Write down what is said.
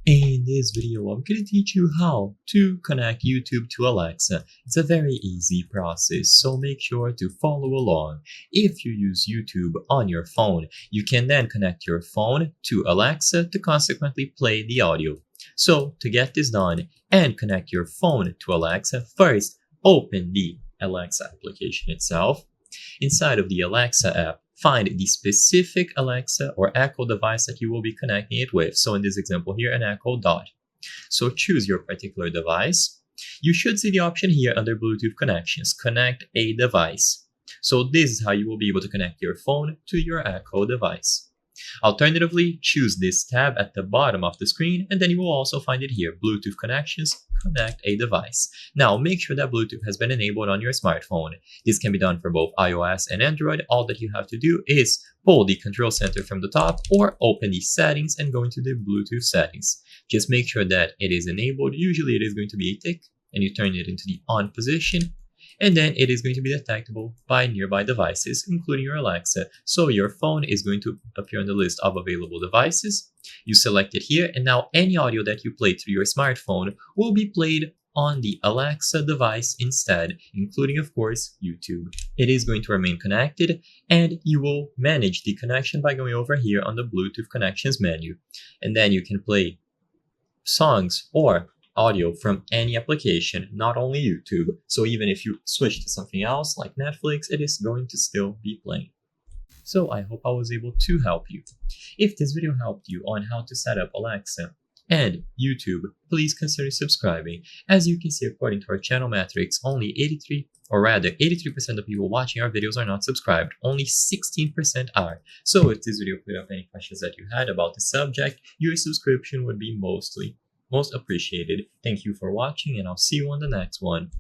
In this video, I'm going to teach you how to connect YouTube to Alexa. It's a very easy process, so make sure to follow along. If you use YouTube on your phone, you can then connect your phone to Alexa to consequently play the audio. So to get this done and connect your phone to Alexa, first open the Alexa application itself. Inside of the Alexa app, find the specific Alexa or Echo device that you will be connecting it with. So in this example here, an Echo Dot. So choose your particular device. You should see the option here under Bluetooth connections, connect a device. So this is how you will be able to connect your phone to your Echo device. Alternatively, choose this tab at the bottom of the screen, and then you will also find it here, Bluetooth connections, connect a device. Now, make sure that Bluetooth has been enabled on your smartphone. This can be done for both iOS and Android. All that you have to do is pull the control center from the top or open the settings and go into the Bluetooth settings. Just make sure that it is enabled. Usually it is going to be a tick, and you turn it into the on position. And then it is going to be detectable by nearby devices, including your Alexa. So your phone is going to appear on the list of available devices. You select it here, and now any audio that you play through your smartphone will be played on the Alexa device instead, including, of course, YouTube. It is going to remain connected, and you will manage the connection by going over here on the Bluetooth connections menu. And then you can play songs or audio from any application, not only YouTube. So even if you switch to something else like Netflix, it is going to still be playing. So I hope I was able to help you. If this video helped you on how to set up Alexa and YouTube, please consider subscribing. As you can see, according to our channel metrics, only 83% of people watching our videos are not subscribed. Only 16% are. So if this video cleared up any questions that you had about the subject, your subscription would be most appreciated. Thank you for watching, and I'll see you on the next one.